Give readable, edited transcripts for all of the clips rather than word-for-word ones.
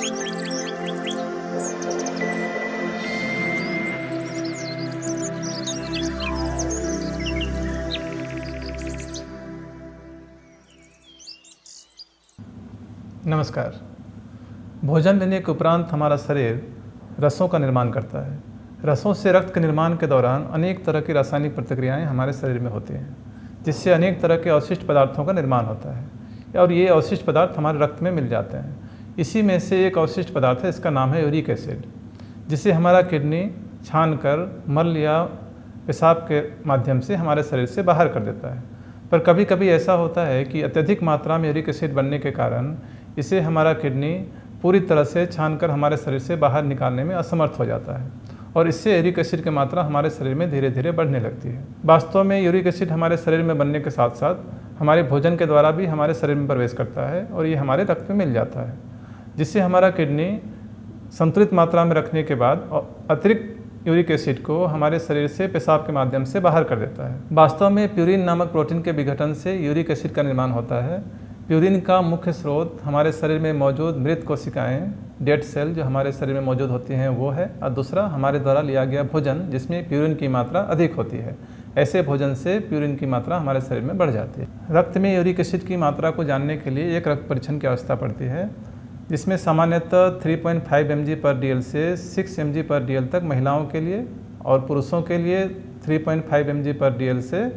नमस्कार। भोजन लेने के उपरांत हमारा शरीर रसों का निर्माण करता है। रसों से रक्त के निर्माण के दौरान अनेक तरह की रासायनिक प्रतिक्रियाएं हमारे शरीर में होती हैं, जिससे अनेक तरह के अवशिष्ट पदार्थों का निर्माण होता है और ये अवशिष्ट पदार्थ हमारे रक्त में मिल जाते हैं। इसी में से एक अवशिष्ट पदार्थ है, इसका नाम है यूरिक एसिड, जिसे हमारा किडनी छानकर मल या पेशाब के माध्यम से हमारे शरीर से बाहर कर देता है। पर कभी कभी ऐसा होता है कि अत्यधिक मात्रा में यूरिक एसिड बनने के कारण इसे हमारा किडनी पूरी तरह से छानकर हमारे शरीर से बाहर निकालने में असमर्थ हो जाता है और इससे यूरिक एसिड की मात्रा हमारे शरीर में धीरे धीरे बढ़ने लगती है। वास्तव में यूरिक एसिड हमारे शरीर में बनने के साथ साथ हमारे भोजन के द्वारा भी हमारे शरीर में प्रवेश करता है और ये हमारे रक्त में मिल जाता है, जिससे हमारा किडनी संतुलित मात्रा में रखने के बाद अतिरिक्त यूरिक एसिड को हमारे शरीर से पेशाब के माध्यम से बाहर कर देता है। वास्तव में प्यूरिन नामक प्रोटीन के विघटन से यूरिक एसिड का निर्माण होता है। प्यूरिन का मुख्य स्रोत हमारे शरीर में मौजूद मृत कोशिकाएं, डेड सेल जो हमारे शरीर में मौजूद होती हैं वो है, और दूसरा हमारे द्वारा लिया गया भोजन जिसमें प्यूरिन की मात्रा अधिक होती है। ऐसे भोजन से प्यूरिन की मात्रा हमारे शरीर में बढ़ जाती है। रक्त में यूरिक एसिड की मात्रा को जानने के लिए एक रक्त परीक्षण की आवश्यकता पड़ती है, जिसमें सामान्यतः 3.5 mg/dl से 6 mg/dl तक महिलाओं के लिए और पुरुषों के लिए 3.5 mg/dl से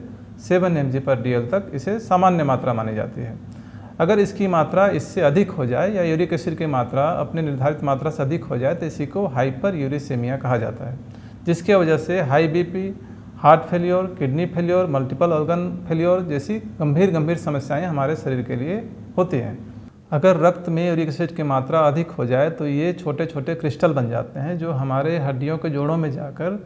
7 mg/dl तक इसे सामान्य मात्रा मानी जाती है। अगर इसकी मात्रा इससे अधिक हो जाए या यूरिक एसिड की मात्रा अपने निर्धारित मात्रा से अधिक हो जाए तो इसी को हाइपर यूरिसेमिया कहा जाता है, जिसकी वजह से high BP, heart failure, kidney failure, multiple organ failure जैसी गंभीर समस्याएं हमारे शरीर के लिए होती हैं। अगर रक्त में यूरिक एसिड की मात्रा अधिक हो जाए तो ये छोटे छोटे क्रिस्टल बन जाते हैं जो हमारे हड्डियों के जोड़ों में जाकर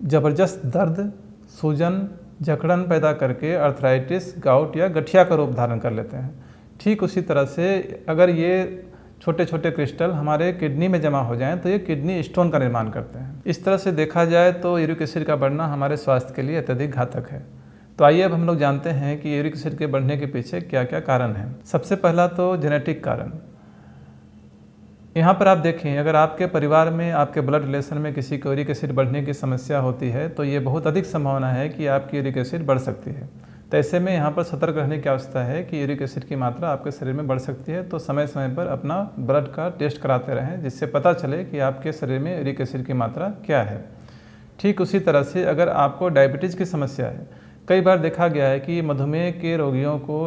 ज़बरदस्त दर्द, सूजन, जकड़न पैदा करके अर्थराइटिस, गाउट या गठिया का रूप धारण कर लेते हैं। ठीक उसी तरह से अगर ये छोटे छोटे क्रिस्टल हमारे किडनी में जमा हो जाएं तो ये किडनी स्टोन का निर्माण करते हैं। इस तरह से देखा जाए तो यूरिक एसिड का बढ़ना हमारे स्वास्थ्य के लिए अत्यधिक घातक है। तो आइए अब हम लोग जानते हैं कि यूरिक एसिड के बढ़ने के पीछे क्या क्या कारण हैं। सबसे पहला तो जेनेटिक कारण। यहाँ पर आप देखें, अगर आपके परिवार में, आपके ब्लड रिलेशन में किसी को यूरिक एसिड बढ़ने की समस्या होती है तो ये बहुत अधिक संभावना है कि आपकी यूरिक एसिड बढ़ सकती है। तो ऐसे में यहाँ पर सतर्क रहने की आवश्यकता है कि यूरिक एसिड की मात्रा आपके शरीर में बढ़ सकती है, तो समय समय पर अपना ब्लड का टेस्ट कराते रहें, जिससे पता चले कि आपके शरीर में यूरिक एसिड की मात्रा क्या है। ठीक उसी तरह से अगर आपको डायबिटीज़ की समस्या है, कई बार देखा गया है कि मधुमेह के रोगियों को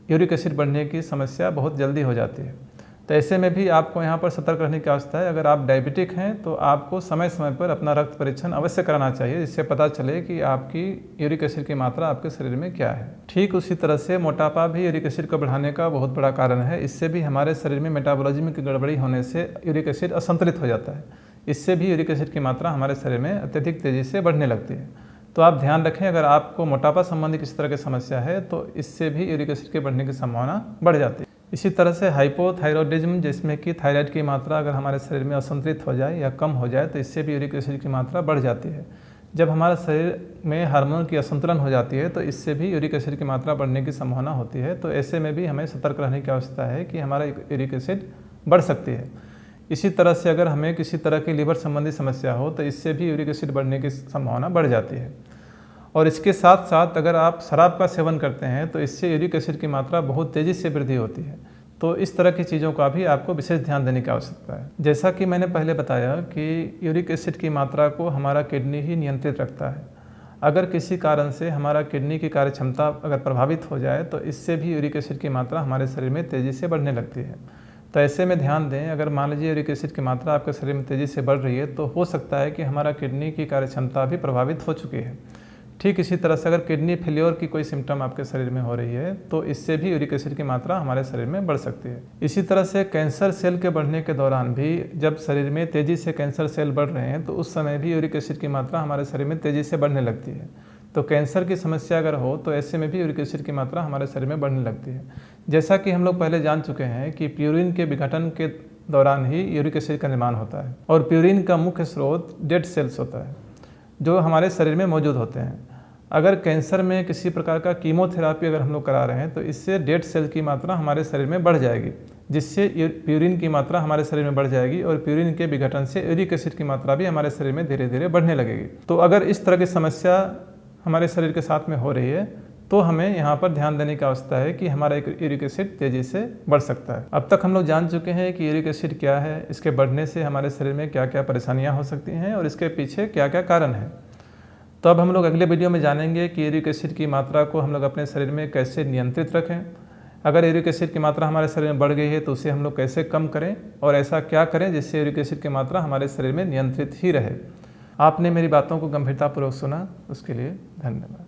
यूरिक एसिड बढ़ने की समस्या बहुत जल्दी हो जाती है। तो ऐसे में भी आपको यहाँ पर सतर्क रहने की आवश्यकता है। अगर आप डायबिटिक हैं तो आपको समय समय पर अपना रक्त परीक्षण अवश्य कराना चाहिए, जिससे पता चले कि आपकी यूरिक एसिड की मात्रा आपके शरीर में क्या है। ठीक उसी तरह से मोटापा भी यूरिक एसिड को बढ़ाने का बहुत बड़ा कारण है। इससे भी हमारे शरीर में मेटाबॉलिज्म की गड़बड़ी होने से यूरिक एसिड असंतुलित हो जाता है। इससे भी यूरिक एसिड की मात्रा हमारे शरीर में अत्यधिक तेज़ी से बढ़ने लगती है। तो आप ध्यान रखें, अगर आपको मोटापा संबंधी किसी तरह की समस्या है तो इससे भी यूरिक एसिड के बढ़ने की संभावना बढ़ जाती है। इसी तरह से हाइपोथायरॉयडिज्म, जिसमें कि थायराइड की मात्रा अगर हमारे शरीर में असंतुलित हो जाए या कम हो जाए तो इससे भी यूरिक एसिड की मात्रा बढ़ जाती है। जब हमारे शरीर में हार्मोन की असंतुलन हो जाती है तो इससे भी यूरिक एसिड की मात्रा बढ़ने की संभावना होती है। तो ऐसे में भी हमें सतर्क रहने की आवश्यकता है कि हमारा यूरिक एसिड बढ़ सकती है। इसी तरह से अगर हमें किसी तरह की लीवर संबंधी समस्या हो तो इससे भी यूरिक एसिड बढ़ने की संभावना बढ़ जाती है। और इसके साथ साथ अगर आप शराब का सेवन करते हैं तो इससे यूरिक एसिड की मात्रा बहुत तेज़ी से वृद्धि होती है। तो इस तरह की चीज़ों का भी आपको विशेष ध्यान देने की आवश्यकता है। जैसा कि मैंने पहले बताया कि यूरिक एसिड की मात्रा को हमारा किडनी ही नियंत्रित रखता है। अगर किसी कारण से हमारा किडनी की कार्य क्षमता अगर प्रभावित हो जाए तो इससे भी यूरिक एसिड की मात्रा हमारे शरीर में तेज़ी से बढ़ने लगती है। तो ऐसे में ध्यान दें, अगर मान लीजिए यूरिक एसिड की मात्रा आपके शरीर में तेज़ी से बढ़ रही है तो हो सकता है कि हमारा किडनी की कार्य क्षमता भी प्रभावित हो चुकी है। ठीक इसी तरह से अगर किडनी फेलियर की कोई सिम्टम आपके शरीर में हो रही है तो इससे भी यूरिक एसिड की मात्रा हमारे शरीर में बढ़ सकती है। इसी तरह से कैंसर सेल के बढ़ने के दौरान भी जब शरीर में तेज़ी से कैंसर सेल बढ़ रहे हैं तो उस समय भी यूरिक एसिड की मात्रा हमारे शरीर में तेज़ी से बढ़ने लगती है। तो कैंसर की समस्या अगर हो तो ऐसे में भी यूरिक एसिड की मात्रा हमारे शरीर में बढ़ने लगती है। जैसा कि हम लोग पहले जान चुके हैं कि प्यूरिन के विघटन के दौरान ही यूरिक एसिड का निर्माण होता है और प्यूरिन का मुख्य स्रोत डेड सेल्स होता है जो हमारे शरीर में मौजूद होते हैं। अगर कैंसर में किसी प्रकार का कीमोथेरापी अगर हम लोग करा रहे हैं तो इससे डेड सेल की मात्रा हमारे शरीर में बढ़ जाएगी, जिससे प्यूरिन की मात्रा हमारे शरीर में बढ़ जाएगी और प्यूरिन के विघटन से यूरिक एसिड की मात्रा भी हमारे शरीर में धीरे धीरे बढ़ने लगेगी। तो अगर इस तरह की समस्या हमारे शरीर के साथ में हो रही है तो हमें यहाँ पर ध्यान देने की आवश्यकता है कि हमारा यूरिक एसिड तेज़ी से बढ़ सकता है। अब तक हम लोग जान चुके हैं कि यूरिक एसिड क्या है, इसके बढ़ने से हमारे शरीर में क्या क्या परेशानियाँ हो सकती हैं और इसके पीछे क्या क्या कारण है। तो अब हम लोग अगले वीडियो में जानेंगे कि यूरिक एसिड की मात्रा को हम लोग अपने शरीर में कैसे नियंत्रित रखें। अगर यूरिक एसिड की मात्रा हमारे शरीर में बढ़ गई है तो उसे हम लोग कैसे कम करें और ऐसा क्या करें जिससे यूरिक एसिड की मात्रा हमारे शरीर में नियंत्रित ही रहे। आपने मेरी बातों को गंभीरतापूर्वक सुना, उसके लिए धन्यवाद।